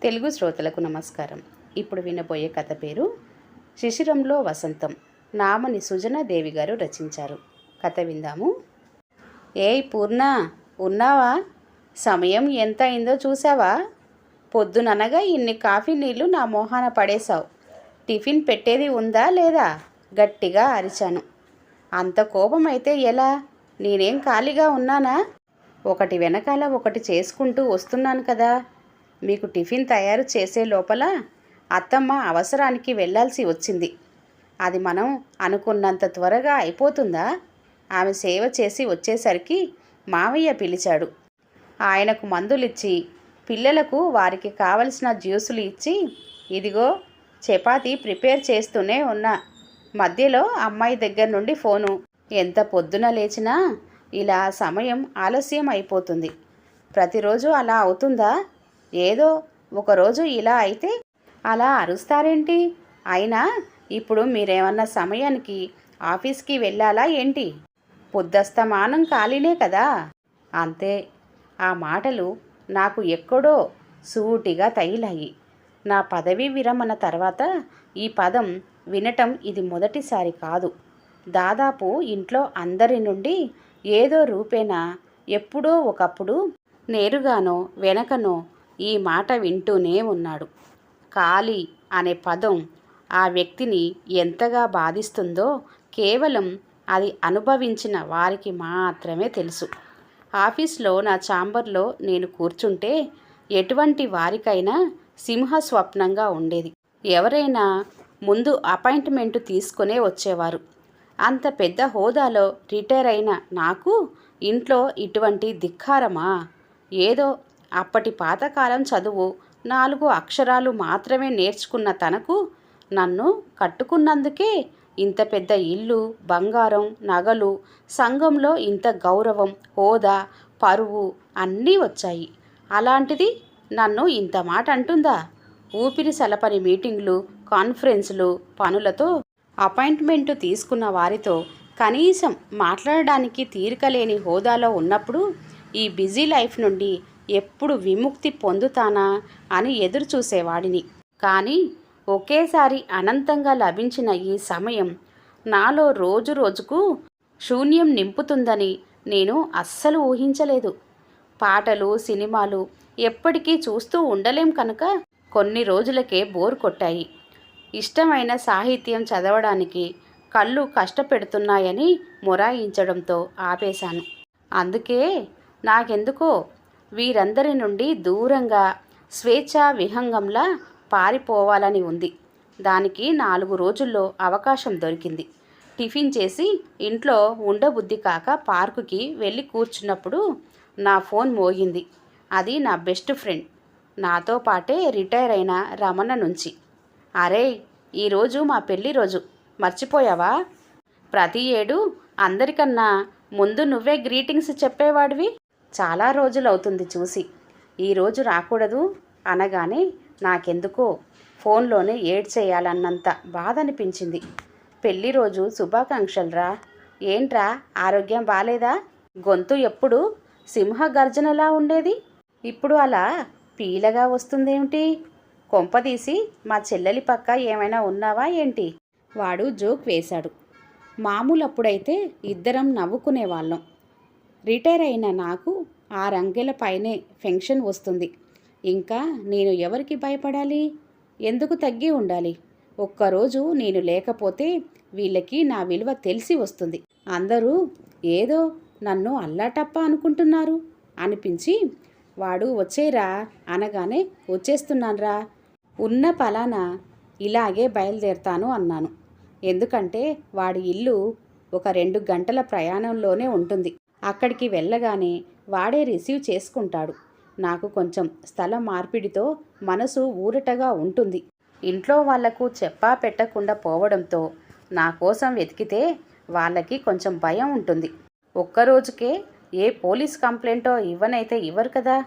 తెలుగు శ్రోతలకు నమస్కారం. ఇప్పుడు వినబోయే కథ పేరు శిశిరంలో వసంతం. నామని సుజనాదేవి గారు రచించారు. కథ విందాము. ఏయ్ పూర్ణ, ఉన్నావా? సమయం ఎంత అయిందో చూసావా? పొద్దుననగా ఇన్ని కాఫీ నీళ్లు నా మోహాన పడేశావు. టిఫిన్ పెట్టేది ఉందా లేదా? గట్టిగా అరిచాను. అంత కోపం అయితే ఎలా? నేనేం ఖాళీగా ఉన్నానా? ఒకటి వెనకాల ఒకటి చేసుకుంటూ వస్తున్నాను కదా. మీకు టిఫిన్ తయారు చేసే లోపల అత్తమ్మ అవసరానికి వెళ్ళాల్సి వచ్చింది. అది మనం అనుకున్నంత త్వరగా అయిపోతుందా? ఆమె సేవ చేసి వచ్చేసరికి మావయ్య పిలిచాడు. ఆయనకు మందులిచ్చి పిల్లలకు వారికి కావలసిన జ్యూసులు ఇచ్చి, ఇదిగో చపాతీ ప్రిపేర్ చేస్తూనే ఉన్నా. మధ్యలో అమ్మాయి దగ్గర నుండి ఫోను. ఎంత పొద్దున లేచినా ఇలా సమయం ఆలస్యం అయిపోతుంది. ప్రతిరోజు అలా అవుతుందా? ఏదో ఒకరోజు ఇలా అయితే అలా అరుస్తారేంటి? అయినా ఇప్పుడు మీరేమన్నా సమయానికి ఆఫీస్కి వెళ్ళాలా ఏంటి? పొద్దస్తమానం ఖాళీనే కదా. అంతే. ఆ మాటలు నాకు ఎక్కడో సూటిగా తగిలాయి. నా పదవీ విరమణ తర్వాత ఈ పదం వినటం ఇది మొదటిసారి కాదు. దాదాపు ఇంట్లో అందరి నుండి ఏదో రూపేణా ఎప్పుడో ఒకప్పుడు నేరుగానో వెనకనో ఈ మాట వింటూనే ఉన్నాడు. ఖాళీ అనే పదం ఆ వ్యక్తిని ఎంతగా బాధిస్తుందో కేవలం అది అనుభవించిన వారికి మాత్రమే తెలుసు. ఆఫీస్లో నా ఛాంబర్లో నేను కూర్చుంటే ఎటువంటి వారికైనా సింహస్వప్నంగా ఉండేది. ఎవరైనా ముందు అపాయింట్మెంటు తీసుకునే వచ్చేవారు. అంత పెద్ద హోదాలో రిటైర్ అయిన నాకు ఇంట్లో ఇటువంటి ధిక్కారమా? ఏదో అప్పటి పాతకాలం చదువు 4 అక్షరాలు మాత్రమే నేర్చుకున్న తనకు నన్ను కట్టుకున్నందుకే ఇంత పెద్ద ఇల్లు, బంగారం, నగలు, సంఘంలో ఇంత గౌరవం, హోదా, పరువు అన్నీ వచ్చాయి. అలాంటిది నన్ను ఇంత మాట అంటుందా? ఊపిరి సలపని మీటింగ్లు, కాన్ఫరెన్సులు, పనులతో అపాయింట్మెంటు తీసుకున్న వారితో కనీసం మాట్లాడడానికి తీరికలేని హోదాలో ఉన్నప్పుడు ఈ బిజీ లైఫ్ నుండి ఎప్పుడు విముక్తి పొందుతానా అని ఎదురు చూసేవాడిని. కానీ ఒకేసారి అనంతంగా లభించిన ఈ సమయం నాలో రోజు రోజుకు శూన్యం నింపుతుందని నేను అస్సలు ఊహించలేదు. పాటలు, సినిమాలు ఎప్పటికీ చూస్తూ ఉండలేం కనుక కొన్ని రోజులకే బోర్ కొట్టాయి. ఇష్టమైన సాహిత్యం చదవడానికి కళ్ళు కష్టపెడుతున్నాయని మొరాయించడంతో ఆపేశాను. అందుకే నాకెందుకో వీరందరి నుండి దూరంగా స్వేచ్ఛా విహంగంలా పారిపోవాలని ఉంది. దానికి 4 రోజుల్లో అవకాశం దొరికింది. టిఫిన్ చేసి ఇంట్లో ఉండబుద్ధి కాక పార్కుకి వెళ్ళి కూర్చున్నప్పుడు నా ఫోన్ మోగింది. అది నా బెస్ట్ ఫ్రెండ్, నాతో పాటే రిటైర్ అయిన రమణ నుంచి. అరే, ఈరోజు మా పెళ్లి రోజు, మర్చిపోయావా? ప్రతి ఏడు అందరికన్నా ముందు నువ్వే గ్రీటింగ్స్ చెప్పేవాడివి. చాలా రోజులవుతుంది చూసి. ఈరోజు రాకూడదు అనగానే నాకెందుకో ఫోన్లోనే ఏడ్చేయాలన్నంత బాధ అనిపించింది. పెళ్లి రోజు శుభాకాంక్షలురా. ఏంట్రా, ఆరోగ్యం బాలేదా? గొంతు ఎప్పుడు సింహ గర్జనలా ఉండేది, ఇప్పుడు అలా పీలగా వస్తుందేమిటి? కొంపదీసి మా చెల్లెలి పక్క ఏమైనా ఉన్నావా ఏంటి? వాడు జోక్ వేశాడు. మామూలప్పుడైతే ఇద్దరం నవ్వుకునేవాళ్ళం. రిటైర్ అయిన నాకు 6 అంకెల పైనే పెన్షన్ వస్తుంది. ఇంకా నేను ఎవరికి భయపడాలి? ఎందుకు తగ్గి ఉండాలి? ఒక్కరోజు నేను లేకపోతే వీళ్ళకి నా విలువ తెలిసి వస్తుంది. అందరూ ఏదో నన్ను అల్లాటప్ప అనుకుంటున్నారు అనిపించి, వాడు వచ్చేరా అనగానే వచ్చేస్తున్నాన్రా, ఉన్న పలానా ఇలాగే బయలుదేరతాను అన్నాను. ఎందుకంటే వాడి ఇల్లు ఒక 2 గంటల ప్రయాణంలోనే ఉంటుంది. అక్కడికి వెళ్ళగానే వాడే రిసీవ్ చేసుకుంటాడు. నాకు కొంచెం స్థలం మార్పిడితో మనసు ఊరటగా ఉంటుంది. ఇంట్లో వాళ్లకు చెప్పా పెట్టకుండా పోవడంతో నా కోసం వెతికితే వాళ్ళకి కొంచెం భయం ఉంటుంది. ఒక్కరోజుకే ఏ పోలీస్ కంప్లైంటో ఇవ్వనైతే ఇవ్వరు కదా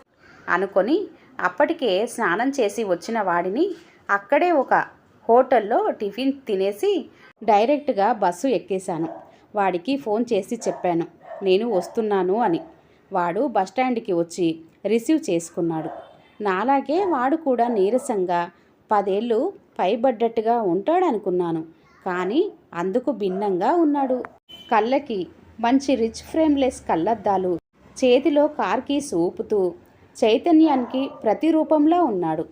అనుకొని అప్పటికే స్నానం చేసి వచ్చిన వాడిని అక్కడే ఒక హోటల్లో టిఫిన్ తినేసి డైరెక్ట్గా బస్సు ఎక్కేశాను. వాడికి ఫోన్ చేసి చెప్పాను నేను వస్తున్నాను అని. వాడు బస్టాండ్కి వచ్చి రిసీవ్ చేసుకున్నాడు. నాలాగే వాడు కూడా నీరసంగా 10 ఏళ్ళు పైబడ్డట్టుగా ఉంటాడనుకున్నాను. కానీ అందుకు భిన్నంగా ఉన్నాడు. కళ్ళకి మంచి రిచ్ ఫ్రేమ్లెస్ కళ్ళద్దాలు, చేతిలో కార్ కీస్ ఊపుతూ చైతన్యానికి ప్రతిరూపంలా ఉన్నాడు.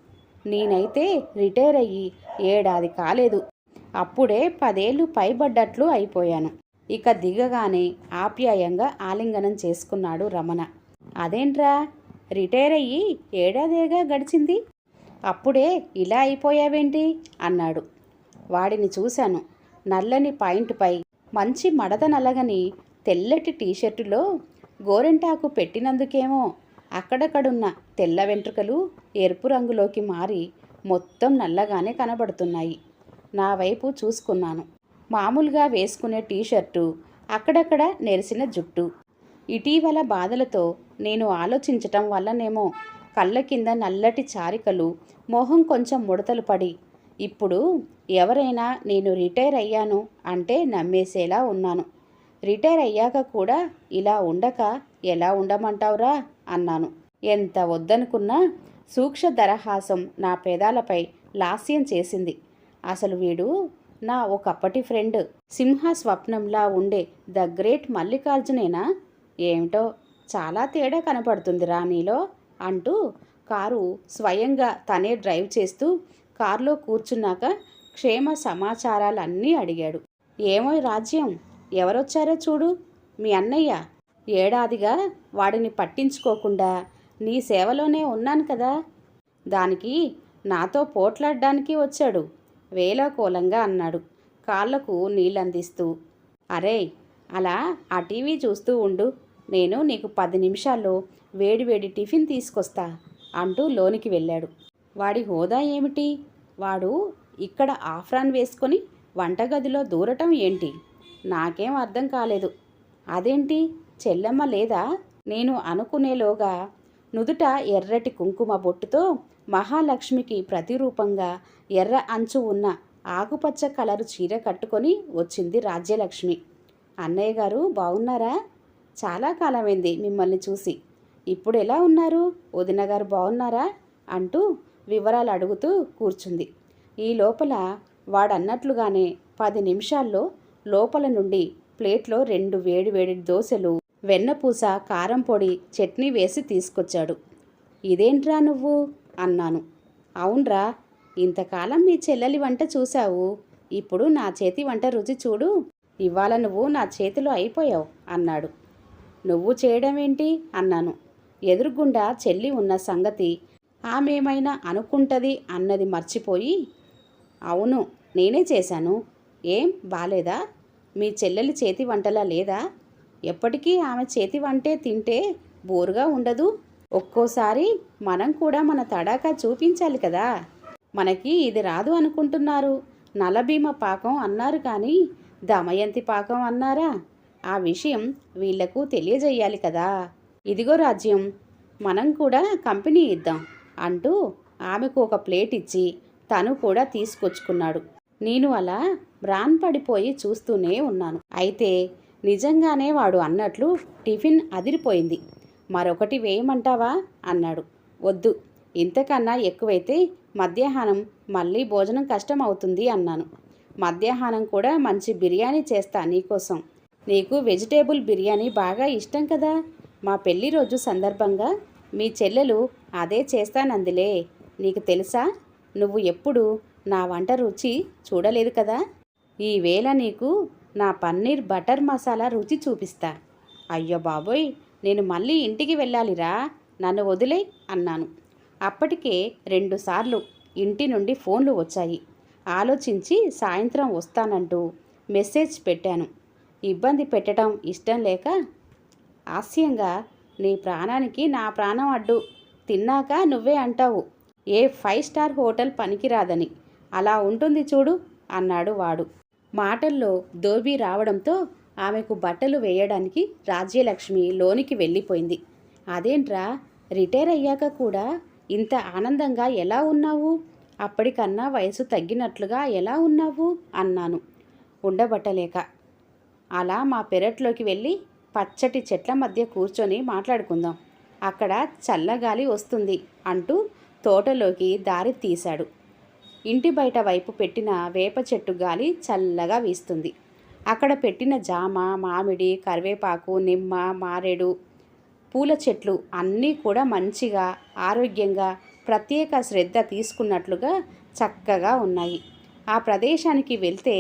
నేనైతే రిటైర్ అయ్యి ఏడాది కాలేదు. అప్పుడే 10 ఏళ్ళు పైబడ్డట్లు అయిపోయాను. ఇక దిగగానే ఆప్యాయంగా ఆలింగనం చేసుకున్నాడు రమణ. అదేంట్రా, రిటైర్ అయ్యి ఏడాదేగా గడిచింది, అప్పుడే ఇలా అయిపోయావేంటి అన్నాడు. వాడిని చూశాను. నల్లని పాయింట్పై మంచి మడత నలగని తెల్లటి టీషర్టులో గోరెంటాకు పెట్టినందుకేమో అక్కడక్కడున్న తెల్ల వెంట్రుకలు ఎరుపు రంగులోకి మారి మొత్తం నల్లగానే కనబడుతున్నాయి. నా వైపు చూసుకున్నాను. మామూలుగా వేసుకునే టీషర్టు, అక్కడక్కడ నెరిసిన జుట్టు. ఇటీవల బాధలతో నేను ఆలోచించటం వల్లనేమో కళ్ళ కింద నల్లటి చారికలు, మొహం కొంచెం ముడతలు పడి ఇప్పుడు ఎవరైనా నేను రిటైర్ అయ్యాను అంటే నమ్మేసేలా ఉన్నాను. రిటైర్ అయ్యాక కూడా ఇలా ఉండక ఎలా ఉండమంటావురా అన్నాను. ఎంత వద్దనుకున్నా సూక్ష్మ దరహాసం నా పెదాలపై లాస్యం చేసింది. అసలు వీడు నా ఒకప్పటి ఫ్రెండ్, సింహ స్వప్నంలా ఉండే ద గ్రేట్ మల్లికార్జునేనా? ఏమిటో చాలా తేడా కనపడుతుందిరా నీలో అంటూ కారు స్వయంగా తనే డ్రైవ్ చేస్తూ కారులో కూర్చున్నాక క్షేమ సమాచారాలన్నీ అడిగాడు. ఏమో రాజ్యం, ఎవరొచ్చారో చూడు, మీ అన్నయ్య. ఏడాదిగా వాడిని పట్టించుకోకుండా నీ సేవలోనే ఉన్నాను కదా, దానికి నాతో పోట్లాడడానికి వచ్చాడు వేళాకోళంగా అన్నాడు కాళ్లకు నీళ్ళందిస్తూ. అరే, అలా ఆ టీవీ చూస్తూ ఉండు, నేను నీకు 10 నిమిషాల్లో వేడివేడి టిఫిన్ తీసుకొస్తా అంటూ లోనికి వెళ్ళాడు. వాడి హోదా ఏమిటి? వాడు ఇక్కడ ఆఫ్రాన్ వేసుకొని వంటగదిలో దూరటం ఏంటి? నాకేం అర్థం కాలేదు. అదేంటి, చెల్లెమ్మ లేదా? నేను అనుకునేలోగా నుదుట ఎర్రటి కుంకుమ బొట్టుతో మహాలక్ష్మికి ప్రతిరూపంగా ఎర్ర అంచు ఉన్న ఆకుపచ్చ కలరు చీర కట్టుకొని వచ్చింది రాజ్యలక్ష్మి. అన్నయ్య గారు బాగున్నారా? చాలా కాలమైంది మిమ్మల్ని చూసి. ఇప్పుడు ఎలా ఉన్నారు? వదిన గారు బాగున్నారా అంటూ వివరాలు అడుగుతూ కూర్చుంది. ఈ లోపల వాడన్నట్లుగానే 10 నిమిషాల్లో లోపల నుండి ప్లేట్లో 2 వేడివేడి దోశలు, వెన్నపూస, కారం పొడి, చట్నీ వేసి తీసుకొచ్చాడు. ఇదేంట్రా నువ్వు అన్నాను. అవునరా, ఇంతకాలం మీ చెల్లెలి వంట చూశావు, ఇప్పుడు నా చేతి వంట రుచి చూడు, ఇవాళ నువ్వు నా చేతిలో అయిపోయావు అన్నాడు. నువ్వు చేయడం ఏంటి అన్నాను. ఎదురుగుండా చెల్లి ఉన్న సంగతి ఆమెమైనా అనుకుంటది అన్నది మర్చిపోయి, అవును నేనే చేశాను. ఏం బాలేదా? మీ చెల్లెలి చేతి వంటలా లేదా? ఎప్పటికీ ఆమె చేతి వంటే తింటే బోరుగా ఉండదు. ఒక్కోసారి మనం కూడా మన తడాకా చూపించాలి కదా. మనకి ఇది రాదు అనుకుంటున్నారు. నలభీమ పాకం అన్నారు కానీ దమయంతి పాకం అన్నారా? ఆ విషయం వీళ్లకు తెలియజేయాలి కదా. ఇదిగో రాజ్యం, మనం కూడా కంపెనీ ఇద్దాం అంటూ ఆమెకు ఒక ప్లేట్ ఇచ్చి తను కూడా తీసుకొచ్చుకున్నాడు. నేను అలా పడిపోయి చూస్తూనే ఉన్నాను. అయితే నిజంగానే వాడు అన్నట్లు టిఫిన్ అదిరిపోయింది. మరొకటి వేయమంటావా అన్నాడు. వద్దు, ఇంతకన్నా ఎక్కువైతే మధ్యాహ్నం మళ్ళీ భోజనం కష్టం అవుతుంది అన్నాను. మధ్యాహ్నం కూడా మంచి బిర్యానీ చేస్తా నీకోసం. నీకు వెజిటేబుల్ బిర్యానీ బాగా ఇష్టం కదా. మా పెళ్లి రోజు సందర్భంగా మీ చెల్లెలు అదే చేస్తానందిలే. నీకు తెలుసా, నువ్వు ఎప్పుడు నా వంట రుచి చూడలేదు కదా. ఈవేళ నీకు నా పన్నీర్ బటర్ మసాలా రుచి చూపిస్తా. అయ్యో బాబోయ్, నేను మళ్ళీ ఇంటికి వెళ్ళాలిరా, నన్ను వదిలే అన్నాను. అప్పటికే 2 సార్లు ఇంటి నుండి ఫోన్లు వచ్చాయి. ఆలోచించి సాయంత్రం వస్తానంటూ మెసేజ్ పెట్టాను. ఇబ్బంది పెట్టడం ఇష్టం లేక హాస్యంగా, నీ ప్రాణానికి నా ప్రాణం అడ్డు, తిన్నాక నువ్వే అంటావు ఏ 5 స్టార్ హోటల్ పనికిరాదని, అలా ఉంటుంది చూడు అన్నాడు వాడు. మాటల్లో దోబీ రావడంతో ఆమెకు బట్టలు వేయడానికి రాజ్యలక్ష్మి లోనికి వెళ్ళిపోయింది. అదేంట్రా, రిటైర్ అయ్యాక కూడా ఇంత ఆనందంగా ఎలా ఉన్నావు? అప్పటికన్నా వయసు తగ్గినట్లుగా ఎలా ఉన్నావు అన్నాను ఉండబట్టలేక. అలా మా పెరట్లోకి వెళ్ళి పచ్చటి చెట్ల మధ్య కూర్చొని మాట్లాడుకుందాం, అక్కడ చల్లగాలి వస్తుంది అంటూ తోటలోకి దారి తీశాడు. ఇంటి బయట వైపు పెట్టిన వేప చెట్టు గాలి చల్లగా వీస్తుంది. అక్కడ పెట్టిన జామ, మామిడి, కరివేపాకు, నిమ్మ, మారేడు పూల చెట్లు అన్నీ కూడా మంచిగా, ఆరోగ్యంగా, ప్రత్యేక శ్రద్ధ తీసుకున్నట్లుగా చక్కగా ఉన్నాయి. ఆ ప్రదేశానికి వెళ్తే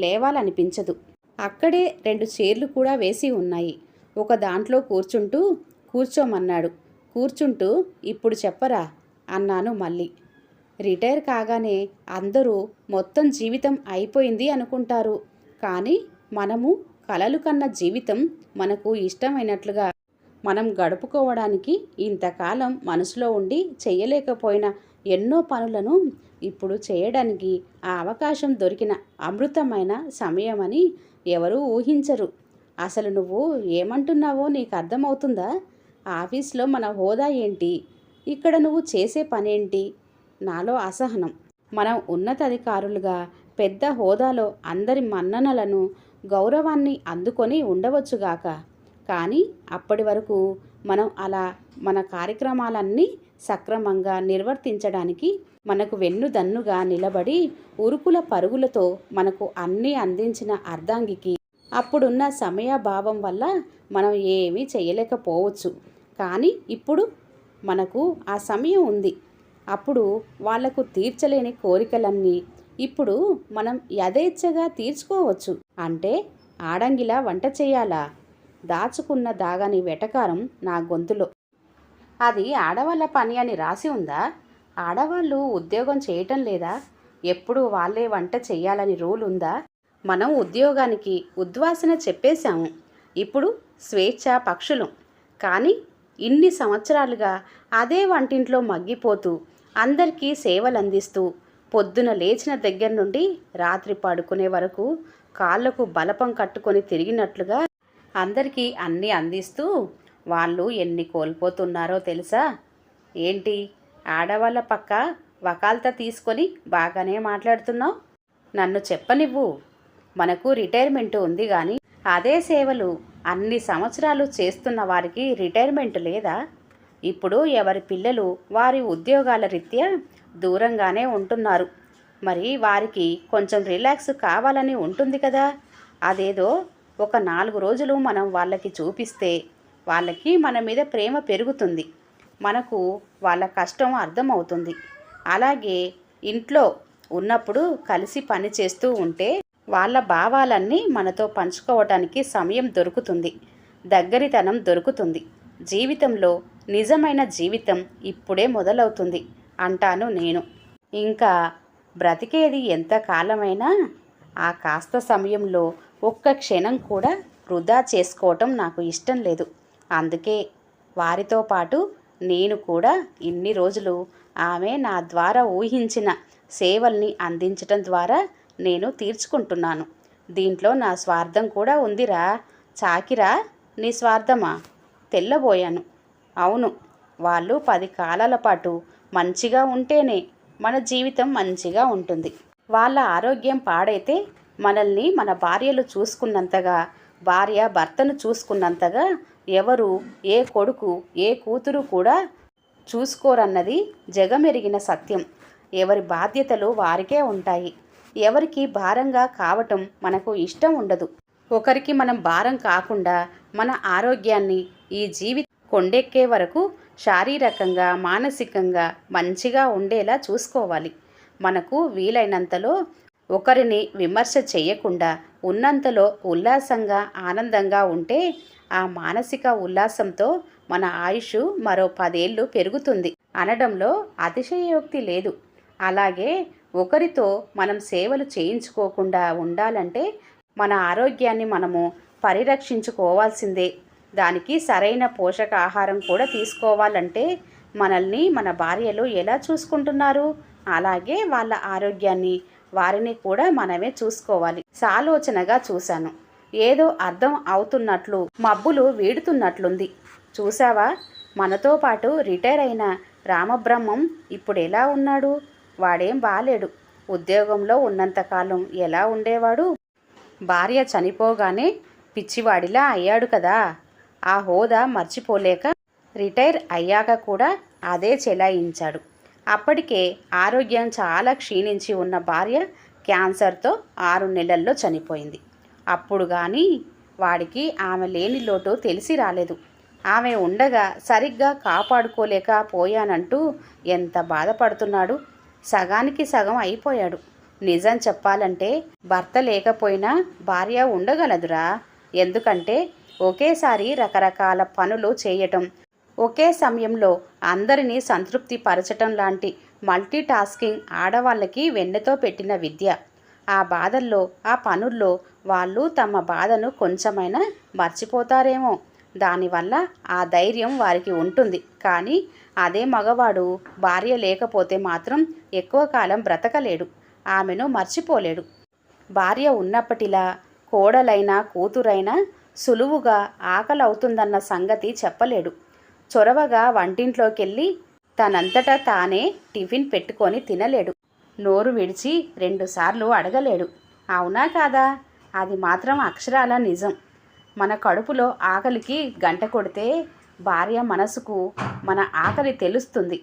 లేవాలనిపించదు. అక్కడే 2 చైర్లు కూడా వేసి ఉన్నాయి. ఒక దాంట్లో కూర్చోమన్నాడు. కూర్చుంటూ ఇప్పుడు చెప్పరా అన్నాను మళ్ళీ. రిటైర్ కాగానే అందరూ మొత్తం జీవితం అయిపోయింది అనుకుంటారు. కానీ మనము కలలు కన్న జీవితం మనకు ఇష్టమైనట్లుగా మనం గడుపుకోవడానికి ఇంతకాలం మనసులో ఉండి చేయలేకపోయిన ఎన్నో పనులను ఇప్పుడు చేయడానికి ఆ అవకాశం దొరికిన అమృతమైన సమయమని ఎవరూ ఊహించరు. అసలు నువ్వు ఏమంటున్నావో నీకు అర్థమవుతుందా? ఆఫీస్లో మన హోదా ఏంటి? ఇక్కడ నువ్వు చేసే పనేంటి? నాలో అసహనం. మనం ఉన్నతాధికారులుగా పెద్ద హోదాలో అందరి మన్ననలను, గౌరవాన్ని అందుకొని ఉండవచ్చుగాక. కానీ అప్పటి వరకు మనం అలా మన కార్యక్రమాలన్నీ సక్రమంగా నిర్వర్తించడానికి మనకు వెన్నుదన్నుగా నిలబడి ఉరుకుల పరుగులతో మనకు అన్నీ అందించిన అర్ధాంగికి అప్పుడున్న సమయాభావం వల్ల మనం ఏమీ చేయలేకపోవచ్చు. కానీ ఇప్పుడు మనకు ఆ సమయం ఉంది. అప్పుడు వాళ్లకు తీర్చలేని కోరికలన్నీ ఇప్పుడు మనం యథేచ్ఛగా తీర్చుకోవచ్చు. అంటే ఆడంగిలా వంట చేయాలా? దాచుకున్న దాగని వెటకారం నా గొంతులో. అది ఆడవాళ్ళ పని అని రాసి ఉందా? ఆడవాళ్ళు ఉద్యోగం చేయటం లేదా? ఎప్పుడు వాళ్ళే వంట చెయ్యాలని రూల్ ఉందా? మనం ఉద్యోగానికి ఉద్వాసన చెప్పేశాము. ఇప్పుడు స్వేచ్ఛ పక్షులం. కానీ ఇన్ని సంవత్సరాలుగా అదే వంటింట్లో మగ్గిపోతూ అందరికీ సేవలు అందిస్తూ పొద్దున లేచిన దగ్గర నుండి రాత్రి పడుకునే వరకు కాళ్లకు బలపం కట్టుకొని తిరిగినట్లుగా అందరికీ అన్నీ అందిస్తూ వాళ్ళు ఎన్ని కోల్పోతున్నారో తెలుసా? ఏంటి ఆడవాళ్ళ పక్క వకాల్తా తీసుకొని బాగానే మాట్లాడుతున్నావు? నన్ను చెప్పనివ్వు. మనకు రిటైర్మెంట్ ఉంది కానీ అదే సేవలు అన్ని సంవత్సరాలు చేస్తున్న వారికి రిటైర్మెంట్ లేదా? ఇప్పుడు ఎవరి పిల్లలు వారి ఉద్యోగాల రీత్యా దూరంగానే ఉంటున్నారు. మరి వారికి కొంచెం రిలాక్స్ కావాలని ఉంటుంది కదా. అదేదో ఒక 4 రోజులు మనం వాళ్ళకి చూపిస్తే వాళ్ళకి మన మీద ప్రేమ పెరుగుతుంది. మనకు వాళ్ళ కష్టం అర్థమవుతుంది. అలాగే ఇంట్లో ఉన్నప్పుడు కలిసి పని చేస్తూ ఉంటే వాళ్ళ భావాలన్నీ మనతో పంచుకోవటానికి సమయం దొరుకుతుంది, దగ్గరితనం దొరుకుతుంది. జీవితంలో నిజమైన జీవితం ఇప్పుడే మొదలవుతుంది అంటాను నేను. ఇంకా బ్రతికేది ఎంత కాలమైనా ఆ కాస్త సమయంలో ఒక్క క్షణం కూడా వృధా చేసుకోవటం నాకు ఇష్టం లేదు. అందుకే వారితో పాటు నేను కూడా ఇన్ని రోజులు ఆమె నా ద్వారా ఊహించిన సేవల్ని అందించటం ద్వారా నేను తీర్చుకుంటున్నాను. దీంట్లో నా స్వార్థం కూడా ఉందిరా. చాకిరా నీ స్వార్థమా? తెల్లబోయాను. అవును, వాళ్ళు 10 కాలాల పాటు మంచిగా ఉంటేనే మన జీవితం మంచిగా ఉంటుంది. వాళ్ళ ఆరోగ్యం పాడైతే మనల్ని మన భార్యలు చూసుకున్నంతగా, భార్య భర్తను చూసుకున్నంతగా ఎవరు, ఏ కొడుకు, ఏ కూతురు కూడా చూసుకోరన్నది జగమెరిగిన సత్యం. ఎవరి బాధ్యతలు వారికే ఉంటాయి. ఎవరికి భారంగా కావటం మనకు ఇష్టం ఉండదు. ఒకరికి మనం భారం కాకుండా మన ఆరోగ్యాన్ని ఈ జీవితం కొండెక్కే వరకు శారీరకంగా, మానసికంగా మంచిగా ఉండేలా చూసుకోవాలి. మనకు వీలైనంతలో ఒకరిని విమర్శ చేయకుండా ఉన్నంతలో ఉల్లాసంగా, ఆనందంగా ఉంటే ఆ మానసిక ఉల్లాసంతో మన ఆయుష్ మరో 10 ఏళ్ళు పెరుగుతుంది అనడంలో అతిశయోక్తి లేదు. అలాగే ఒకరితో మనం సేవలు చేయించుకోకుండా ఉండాలంటే మన ఆరోగ్యాన్ని మనము పరిరక్షించుకోవాల్సిందే. దానికి సరైన పోషకాహారం కూడా తీసుకోవాలంటే మనల్ని మన భార్యలు ఎలా చూసుకుంటున్నారు అలాగే వాళ్ళ ఆరోగ్యాన్ని, వారిని కూడా మనమే చూసుకోవాలి. సాలోచనగా చూశాను. ఏదో అర్థం అవుతున్నట్లు, మబ్బులు వీడుతున్నట్లుంది. చూసావా, మనతో పాటు రిటైర్ అయిన రామబ్రహ్మం ఇప్పుడు ఎలా ఉన్నాడు? వాడేం బాలేడు. ఉద్యోగంలో ఉన్నంతకాలం ఎలా ఉండేవాడు? భార్య చనిపోగానే పిచ్చివాడిలా అయ్యాడు కదా. ఆ హోదా మర్చిపోలేక రిటైర్ అయ్యాక కూడా అదే చెలాయించాడు. అప్పటికే ఆరోగ్యం చాలా క్షీణించి ఉన్న భార్య క్యాన్సర్తో 6 నెలల్లో చనిపోయింది. అప్పుడు కానీ వాడికి ఆమె లేని లోటు తెలిసి రాలేదు. ఆమె ఉండగా సరిగ్గా కాపాడుకోలేకపోయానంటూ ఎంత బాధపడుతున్నాడు. సగానికి సగం అయిపోయాడు. నిజం చెప్పాలంటే భర్త లేకపోయినా భార్య ఉండగలదురా. ఎందుకంటే ఒకేసారి రకరకాల పనులు చేయటం, ఒకే సమయంలో అందరినీ సంతృప్తి పరచటం లాంటి మల్టీటాస్కింగ్ ఆడవాళ్ళకి వెన్నెతో పెట్టిన విద్య. ఆ బాధల్లో, ఆ పనుల్లో వాళ్ళు తమ బాధను కొంచెమైనా మర్చిపోతారేమో. దానివల్ల ఆ ధైర్యం వారికి ఉంటుంది. కానీ అదే మగవాడు భార్య లేకపోతే మాత్రం ఎక్కువ కాలం బ్రతకలేడు. ఆమెను మర్చిపోలేడు. భార్య ఉన్నప్పటిలా కోడలైనా కూతురైనా సులువుగా ఆకలవుతుందన్న సంగతి చెప్పలేడు. చొరవగా వంటింట్లోకెళ్ళి తనంతటా తానే టిఫిన్ పెట్టుకొని తినలేడు. నోరు విడిచి 2 సార్లు అడగలేడు. అవునా కాదా? అది మాత్రం అక్షరాల నిజం. మన కడుపులో ఆకలికి గంట కొడితే భార్య మనసుకు మన ఆకలి తెలుస్తుంది.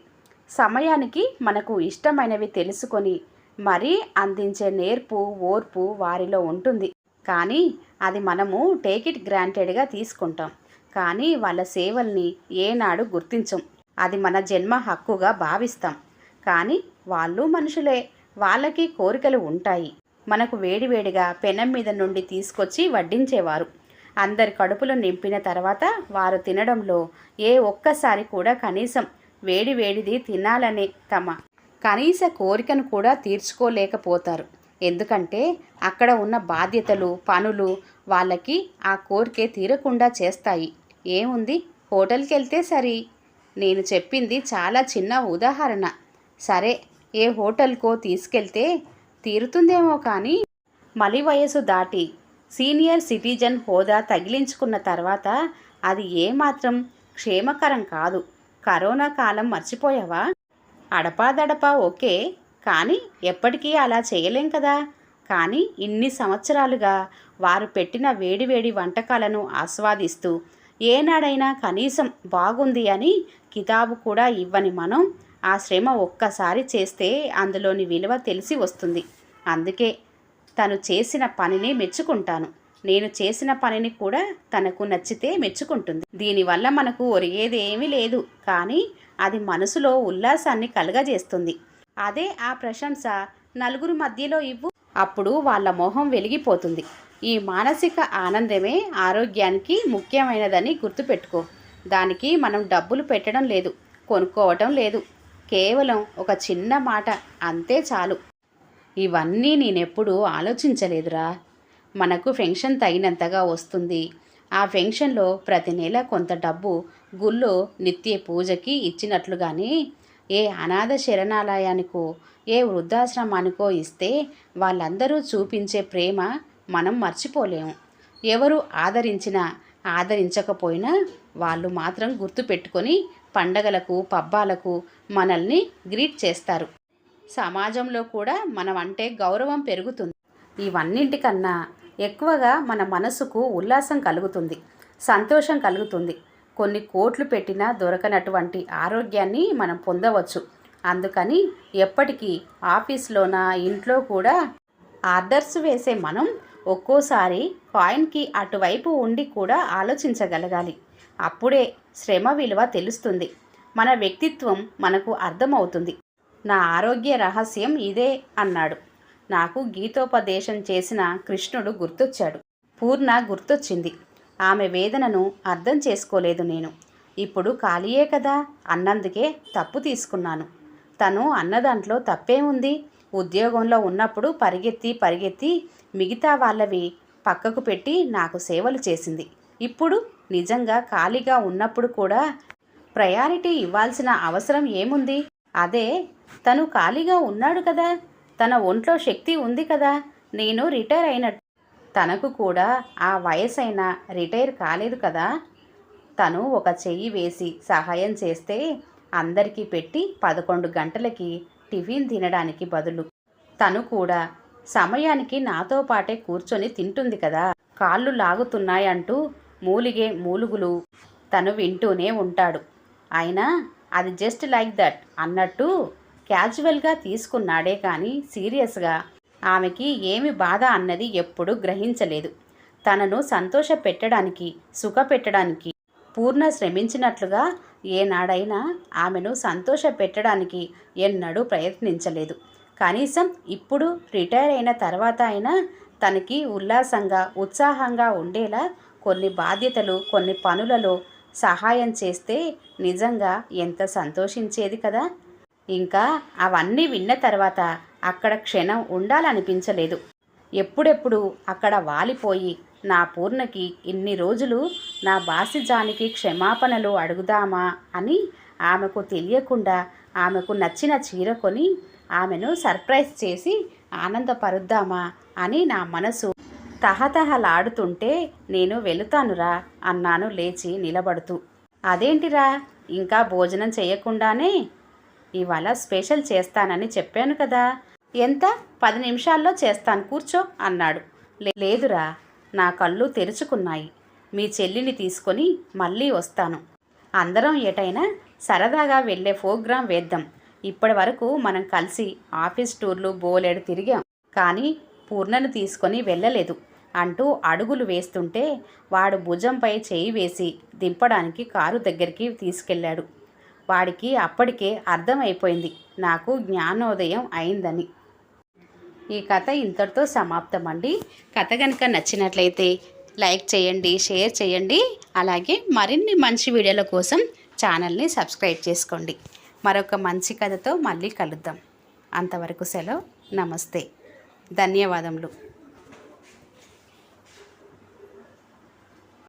సమయానికి మనకు ఇష్టమైనవి తెలుసుకొని మరీ అందించే నేర్పు, ఓర్పు వారిలో ఉంటుంది. కానీ అది మనము టేక్ ఇట్ గ్రాంటెడ్గా తీసుకుంటాం. కానీ వాళ్ళ సేవల్ని ఏనాడు గుర్తించం. అది మన జన్మ హక్కుగా భావిస్తాం. కానీ వాళ్ళు మనుషులే. వాళ్ళకి కోరికలు ఉంటాయి. మనకు వేడివేడిగా పెనం మీద నుండి తీసుకొచ్చి వడ్డించేవారు. అందరి కడుపులు నింపిన తర్వాత వారు తినడంలో ఏ ఒక్కసారి కూడా కనీసం వేడివేడిది తినాలనే తమ కనీస కోరికను కూడా తీర్చుకోలేకపోతారు. ఎందుకంటే అక్కడ ఉన్న బాధ్యతలు, పనులు వాళ్ళకి ఆ కోరికే తీరకుండా చేస్తాయి. ఏముంది, హోటల్కి వెళ్తే సరి. నేను చెప్పింది చాలా చిన్న ఉదాహరణ. సరే, ఏ హోటల్కో తీసుకెళ్తే తీరుతుందేమో. కానీ మలి వయసు దాటి సీనియర్ సిటిజన్ హోదా తగిలించుకున్న తర్వాత అది ఏమాత్రం క్షేమకరం కాదు. కరోనా కాలం మర్చిపోయావా? అడపాదడపా ఓకే, కానీ ఎప్పటికీ అలా చేయలేం కదా. కానీ ఇన్ని సంవత్సరాలుగా వారు పెట్టిన వేడివేడి వంటకాలను ఆస్వాదిస్తూ ఏనాడైనా కనీసం బాగుంది అని కితాబు కూడా ఇవ్వని మనం ఆ శ్రమ ఒక్కసారి చేస్తే అందులోని విలువ తెలిసి వస్తుంది. అందుకే తను చేసిన పనిని మెచ్చుకుంటాను. నేను చేసిన పనిని కూడా తనకు నచ్చితే మెచ్చుకుంటుంది. దీనివల్ల మనకు ఒరిగేదేమీ లేదు. కానీ అది మనసులో ఉల్లాసాన్ని కలుగజేస్తుంది. అదే ఆ ప్రశంస నలుగురు మధ్యలో ఇవ్వు. అప్పుడు వాళ్ళ మొహం వెలిగిపోతుంది. ఈ మానసిక ఆనందమే ఆరోగ్యానికి ముఖ్యమైనదని గుర్తుపెట్టుకో. దానికి మనం డబ్బులు పెట్టడం లేదు, కొనుక్కోవటం లేదు. కేవలం ఒక చిన్న మాట అంతే చాలు. ఇవన్నీ నేనెప్పుడూ ఆలోచించలేదురా. మనకు పెన్షన్ తగినంతగా వస్తుంది. ఆ పెన్షన్లో ప్రతి నెల కొంత డబ్బు గుళ్ళో నిత్య పూజకి ఇచ్చినట్లుగానే ఏ అనాథ శరణాలయానికో, ఏ వృద్ధాశ్రమానికో ఇస్తే వాళ్ళందరూ చూపించే ప్రేమ మనం మర్చిపోలేము. ఎవరు ఆదరించినా ఆదరించకపోయినా వాళ్ళు మాత్రం గుర్తుపెట్టుకొని పండగలకు, పబ్బాలకు మనల్ని గ్రీట్ చేస్తారు. సమాజంలో కూడా మనం అంటే గౌరవం పెరుగుతుంది. ఇవన్నింటికన్నా ఎక్కువగా మన మనసుకు ఉల్లాసం కలుగుతుంది, సంతోషం కలుగుతుంది. కొన్ని కోట్లు పెట్టినా దొరకనటువంటి ఆరోగ్యాన్ని మనం పొందవచ్చు. అందుకని ఎప్పటికీ ఆఫీస్లోనా, ఇంట్లో కూడా ఆర్డర్స్ వేసే మనం ఒక్కోసారి కాయిన్కి అటువైపు ఉండి కూడా ఆలోచించగలగాలి. అప్పుడే శ్రమ విలువ తెలుస్తుంది. మన వ్యక్తిత్వం మనకు అర్థమవుతుంది. నా ఆరోగ్య రహస్యం ఇదే అన్నాడు. నాకు గీతోపదేశం చేసిన కృష్ణుడు గుర్తొచ్చాడు. పూర్ణ గుర్తొచ్చింది. ఆమె వేదనను అర్థం చేసుకోలేదు నేను. ఇప్పుడు ఖాళీయే కదా అన్నందుకే తప్పు తీసుకున్నాను. తను అన్నదాంట్లో తప్పేముంది? ఉద్యోగంలో ఉన్నప్పుడు పరిగెత్తి మిగతా వాళ్ళవి పక్కకు పెట్టి నాకు సేవలు చేసింది. ఇప్పుడు నిజంగా ఖాళీగా ఉన్నప్పుడు కూడా ప్రయారిటీ ఇవ్వాల్సిన అవసరం ఏముంది? అదే తను ఖాళీగా ఉన్నాడు కదా, తన ఒంట్లో శక్తి ఉంది కదా, నేను రిటైర్ అయినట్టు. తనకు కూడా ఆ వయసైనా రిటైర్ కాలేదు కదా. తను ఒక చెయ్యి వేసి సహాయం చేస్తే అందరికీ పెట్టి 11 గంటలకి టిఫిన్ తినడానికి బదులు తను కూడా సమయానికి నాతో పాటే కూర్చొని తింటుంది కదా. కాళ్ళు లాగుతున్నాయంటూ మూలిగే మూలుగులు తను వింటూనే ఉంటాడు. అయినా అది జస్ట్ లైక్ దట్ అన్నట్టు క్యాజువల్గా తీసుకున్నాడే కానీ సీరియస్గా ఆమెకి ఏమి బాధ అన్నది ఎప్పుడూ గ్రహించలేదు. తనను సంతోష పెట్టడానికి, సుఖ పెట్టడానికి పూర్ణ శ్రమించినట్లుగా ఏనాడైనా ఆమెను సంతోష పెట్టడానికి ఎన్నడూ ప్రయత్నించలేదు. కనీసం ఇప్పుడు రిటైర్ అయిన తర్వాత అయినా తనకి ఉల్లాసంగా, ఉత్సాహంగా ఉండేలా కొన్ని బాధ్యతలు, కొన్ని పనులలో సహాయం చేస్తే నిజంగా ఎంత సంతోషించేది కదా. ఇంకా అవన్నీ విన్న తర్వాత అక్కడ క్షణం ఉండాలనిపించలేదు. ఎప్పుడెప్పుడు అక్కడ వాలిపోయి నా పూర్ణకి ఇన్ని రోజులు నా బాసిజానికి క్షమాపణలు అడుగుదామా అని ఆమెకు తెలియకుండా ఆమెకు నచ్చిన చీర కొని ఆమెను సర్ప్రైజ్ చేసి ఆనందపరుద్దామా అని నా మనసు తహతహలాడుతుంటే నేను వెళుతానురా అన్నాను లేచి నిలబడుతూ. అదేంటిరా ఇంకా భోజనం చేయకుండానే? ఇవాళ స్పెషల్ చేస్తానని చెప్పాను కదా. ఎంత 10 నిమిషాల్లో చేస్తాను కూర్చో అన్నాడు. లేదురా, నా కళ్ళు తెరుచుకున్నాయి. మీ చెల్లిని తీసుకొని మళ్ళీ వస్తాను. అందరం ఎటైనా సరదాగా వెళ్ళే ప్రోగ్రాం వేద్దాం. ఇప్పటి వరకు మనం కలిసి ఆఫీస్ టూర్లు బోలెడు తిరిగాం, కానీ పూర్ణను తీసుకొని వెళ్ళలేదు అంటూ అడుగులు వేస్తుంటే వాడు భుజంపై చేయి వేసి దింపడానికి కారు దగ్గరికి తీసుకెళ్ళాడు. వాడికి అప్పటికే అర్థమైపోయింది నాకు జ్ఞానోదయం అయిందని. ఈ కథ ఇంతటితో సమాప్తం అండి. కథ కనుక నచ్చినట్లయితే లైక్ చేయండి, షేర్ చేయండి. అలాగే మరిన్ని మంచి వీడియోల కోసం ఛానల్ని సబ్స్క్రైబ్ చేసుకోండి. మరొక మంచి కథతో మళ్ళీ కలుద్దాం. అంతవరకు సెలవు. నమస్తే. ధన్యవాదములు.